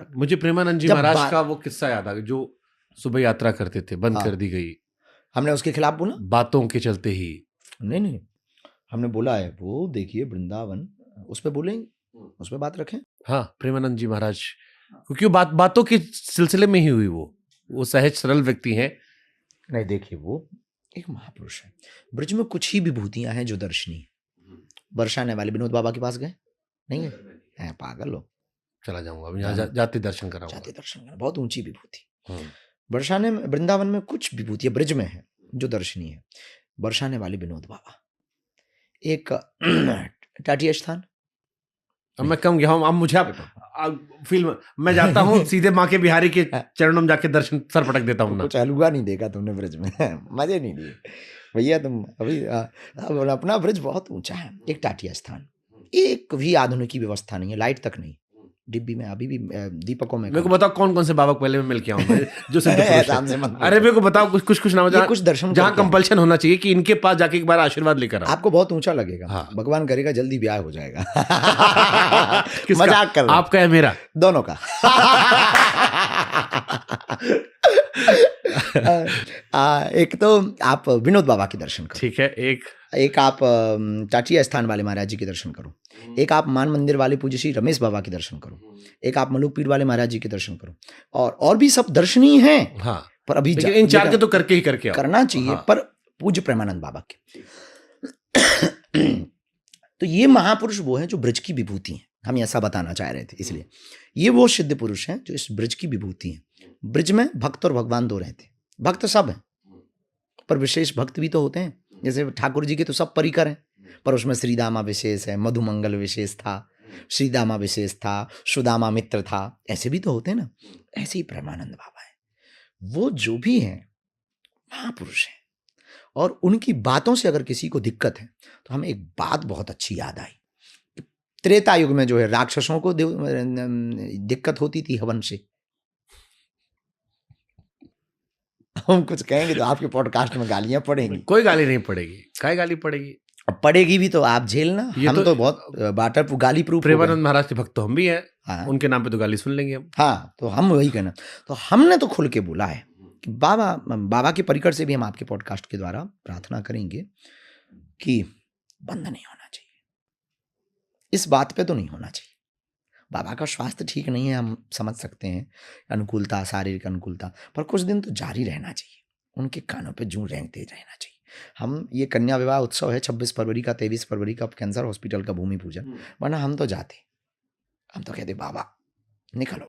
मुझे प्रेमानंद जी जब महाराज का वो किस्सा याद आ गया जो सुबह यात्रा करते थे, बंद हाँ। कर दी गई हमने उसके खिलाफ बोला? बातों के चलते ही। नहीं, हमने बोला है वो देखिए वृंदावन, उस पर बोलेंगे, उस पर बात रखें। हाँ, प्रेमानंद जी महाराज, क्योंकि वो बातों के सिलसिले में ही हुई, वो सहज सरल व्यक्ति हैं। नहीं देखिए, वो एक महापुरुष है। ब्रज में कुछ ही विभूतियां हैं जो दर्शनीय। बरसाने वाले विनोद बाबा के पास गए? नहीं है? हैं पागल हो। चला जाऊंगा अब, यहाँ जाते दर्शन कराऊंगा। जाते दर्शन करना, बहुत ऊंची विभूति। बरसाने में, वृंदावन में कुछ विभूतियां ब्रज में है जो दर्शनीय है। बरसाने वाले विनोद बाबा, एक टाटी स्थान। अब मैं कम गया हूँ, अब मुझे फिल्म मैं जाता हूँ सीधे माँ के बिहारी के चरणों में जाके दर्शन सर पटक देता हूँ ना। कुछ हलवा नहीं देखा तुमने ब्रज में, मजे नहीं लिए भैया तुम अभी। अपना ब्रज बहुत ऊंचा है। एक टाटी स्थान, एक भी आधुनिक की व्यवस्था नहीं है, लाइट तक नहीं, डिब्बी में अभी भी दीपकों में। मेरे को बताओ कौन कौन से बाबा को पहले में मिल के आऊँ जो सिद्ध पुरुष हैं। अरे मेरे को बताओ कुछ नाम जहाँ कुछ दर्शन जहाँ कंपल्शन होना चाहिए कि इनके पास जाके एक बार आशीर्वाद लेकर आओ। आपको बहुत ऊंचा लगेगा। हाँ। भगवान करेगा जल्दी ब्याह हो जाएगा। मजाक कर रहा हूं। आपका है मेरा? दोनों का। एक तो आप विनोद बाबा के दर्शन करो, ठीक है। एक आप टाटिया स्थान वाले महाराज जी के दर्शन करो। एक आप मान मंदिर वाले पूज्य श्री रमेश बाबा के दर्शन करो। एक आप मलुक पीर वाले महाराज जी के दर्शन करो। और भी सब दर्शनीय हैं। हाँ। पर अभी इन चार के तो करके करना चाहिए। हाँ। पर पूज्य प्रेमानंद बाबा के तो ये महापुरुष वो हैं जो ब्रज की विभूति हैं। हम ऐसा बताना चाह रहे थे, इसलिए ये वो सिद्ध पुरुष हैं जो इस ब्रज की विभूति हैं। ब्रज में भक्त और भगवान दो रहते हैं। भक्त सब हैं, पर विशेष भक्त भी तो होते हैं। जैसे ठाकुर जी के तो सब परिकर हैं, पर उसमें श्रीदामा विशेष है, मधुमंगल विशेष था, श्रीदामा विशेष था, सुदामा मित्र था, ऐसे भी तो होते हैं ना। ऐसे ही प्रेमानंद बाबा है, वो जो भी हैं महापुरुष हैं। और उनकी बातों से अगर किसी को दिक्कत है तो हमें एक बात बहुत अच्छी याद आई। त्रेता युग में जो है राक्षसों को दिक्कत होती थी हवन से। हम कुछ कहेंगे तो आपके पॉडकास्ट में गालियां पड़ेंगी। कोई गाली नहीं पड़ेगी। काय गाली पड़ेगी? अब पड़ेगी भी तो आप झेलना। हम तो बहुत वाटर गाली प्रूफ। प्रेमानंद महाराज के भक्त तो हम भी हैं। हाँ। उनके नाम पे तो गाली सुन लेंगे हम। हाँ, तो हम वही कहना। तो हमने तो खुल के बोला है कि बाबा के परिकर से भी हम आपके पॉडकास्ट के द्वारा प्रार्थना करेंगे कि बंद नहीं होना चाहिए। इस बात पे तो नहीं होना चाहिए। बाबा का स्वास्थ्य ठीक नहीं है, हम समझ सकते हैं, अनुकूलता, शारीरिक अनुकूलता, पर कुछ दिन तो जारी रहना चाहिए। उनके कानों पे जूं रेंगते रहना चाहिए। हम ये कन्या विवाह उत्सव है 26 फरवरी का, 23 फरवरी का कैंसर हॉस्पिटल का भूमि पूजन, वरना हम तो जाते, हम तो कहते बाबा निकलो।